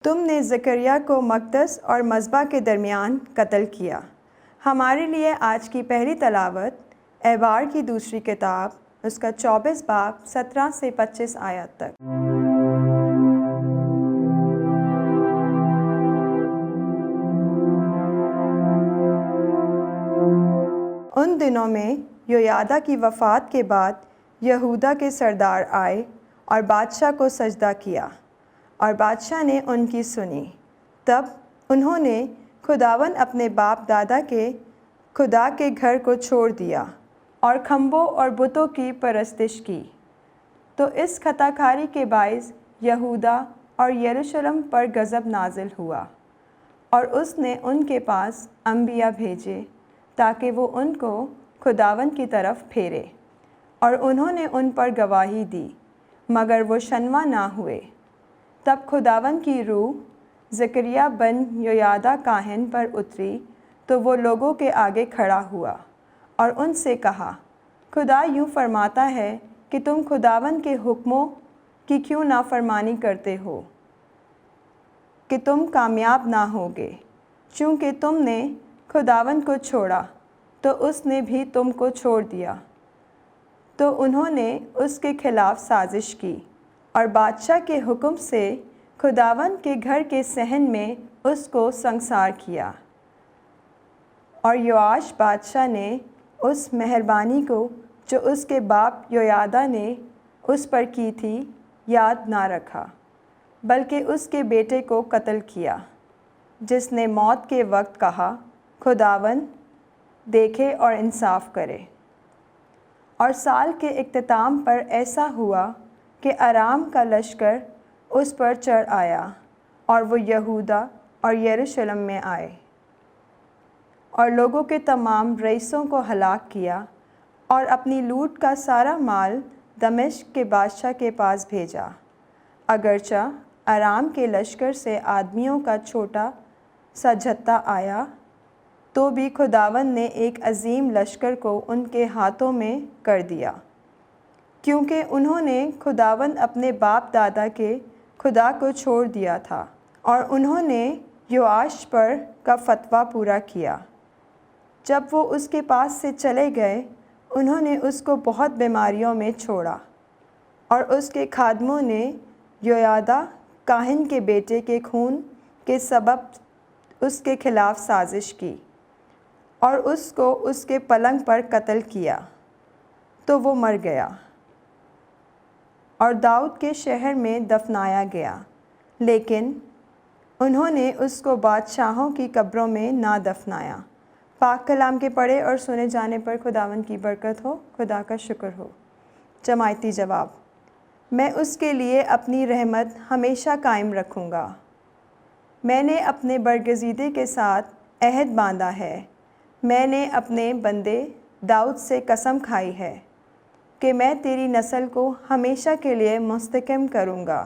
تم نے زکریا کو مقدس اور مذبح کے درمیان قتل کیا۔ ہمارے لیے آج کی پہلی تلاوت احبار کی دوسری کتاب اس کا 24 باب 17 سے 25 آیات تک۔ ان دنوں میں یویادہ کی وفات کے بعد یہودا کے سردار آئے اور بادشاہ کو سجدہ کیا، اور بادشاہ نے ان کی سنی۔ تب انہوں نے خداوند اپنے باپ دادا کے خدا کے گھر کو چھوڑ دیا اور کھمبوں اور بتوں کی پرستش کی۔ تو اس خطا کاری کے باعث یہودا اور یروشلم پر غضب نازل ہوا، اور اس نے ان کے پاس انبیاء بھیجے تاکہ وہ ان کو خداوند کی طرف پھیرے، اور انہوں نے ان پر گواہی دی، مگر وہ شنوا نہ ہوئے۔ تب خداوند کی روح زکریا بن یویادہ کاہن پر اتری، تو وہ لوگوں کے آگے کھڑا ہوا اور ان سے کہا، خدا یوں فرماتا ہے کہ تم خداوند کے حکموں کی کیوں نافرمانی کرتے ہو کہ تم کامیاب نہ ہوگے؟ چونکہ تم نے خداوند کو چھوڑا تو اس نے بھی تم کو چھوڑ دیا۔ تو انہوں نے اس کے خلاف سازش کی اور بادشاہ کے حکم سے خداوند کے گھر کے صحن میں اس کو سنگسار کیا۔ اور یوآش بادشاہ نے اس مہربانی کو جو اس کے باپ یویادہ نے اس پر کی تھی یاد نہ رکھا، بلکہ اس کے بیٹے کو قتل کیا، جس نے موت کے وقت کہا، خداوند دیکھے اور انصاف کرے۔ اور سال کے اختتام پر ایسا ہوا کہ ارام کا لشکر اس پر چڑھ آیا، اور وہ یہودا اور یروشلم میں آئے، اور لوگوں کے تمام رئیسوں کو ہلاک کیا، اور اپنی لوٹ کا سارا مال دمشق کے بادشاہ کے پاس بھیجا۔ اگرچہ ارام کے لشکر سے آدمیوں کا چھوٹا سا جتھا آیا، تو بھی خداوند نے ایک عظیم لشکر کو ان کے ہاتھوں میں کر دیا، کیونکہ انہوں نے خداوند اپنے باپ دادا کے خدا کو چھوڑ دیا تھا، اور انہوں نے یوآش پر کا فتویٰ پورا کیا۔ جب وہ اس کے پاس سے چلے گئے، انہوں نے اس کو بہت بیماریوں میں چھوڑا، اور اس کے خادموں نے یویادہ کاہن کے بیٹے کے خون کے سبب اس کے خلاف سازش کی، اور اس کو اس کے پلنگ پر قتل کیا، تو وہ مر گیا اور داؤد کے شہر میں دفنایا گیا۔ لیکن انہوں نے اس کو بادشاہوں کی قبروں میں نہ دفنایا۔ پاک کلام کے پڑھے اور سنے جانے پر خداوند کی برکت ہو۔ خدا کا شکر ہو۔ جماعتی جواب: میں اس کے لیے اپنی رحمت ہمیشہ قائم رکھوں گا۔ میں نے اپنے برگزیدے کے ساتھ عہد باندھا ہے۔ میں نے اپنے بندے داؤد سے قسم کھائی ہے کہ میں تیری نسل کو ہمیشہ کے لیے مستحکم کروں گا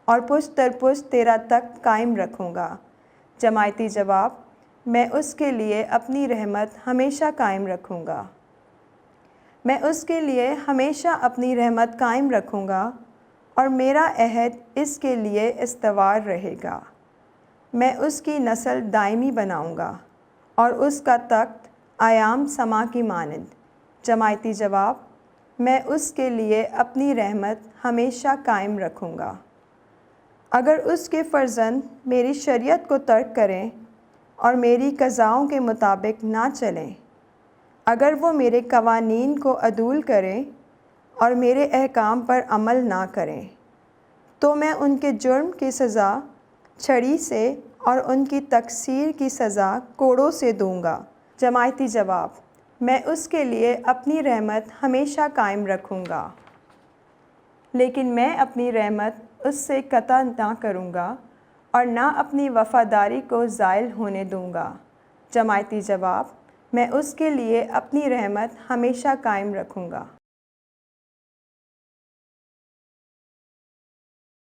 اور پشت در پشت تیرا تخت قائم رکھوں گا۔ جماعتی جواب: میں اس کے لیے اپنی رحمت ہمیشہ قائم رکھوں گا۔ میں اس کے لیے ہمیشہ اپنی رحمت قائم رکھوں گا، اور میرا عہد اس کے لیے استوار رہے گا۔ میں اس کی نسل دائمی بناؤں گا، اور اس کا تخت ایام سما کی مانند۔ جماعتی جواب: میں اس کے لیے اپنی رحمت ہمیشہ قائم رکھوں گا۔ اگر اس کے فرزند میری شریعت کو ترک کریں اور میری قضاؤں کے مطابق نہ چلیں، اگر وہ میرے قوانین کو عدول کریں اور میرے احکام پر عمل نہ کریں، تو میں ان کے جرم کی سزا چھڑی سے اور ان کی تقصیر کی سزا کوڑوں سے دوں گا۔ جماعتی جواب: میں اس کے لیے اپنی رحمت ہمیشہ قائم رکھوں گا، لیکن میں اپنی رحمت اس سے قطع نہ کروں گا اور نہ اپنی وفاداری کو زائل ہونے دوں گا۔ جماعتی جواب: میں اس کے لیے اپنی رحمت ہمیشہ قائم رکھوں گا۔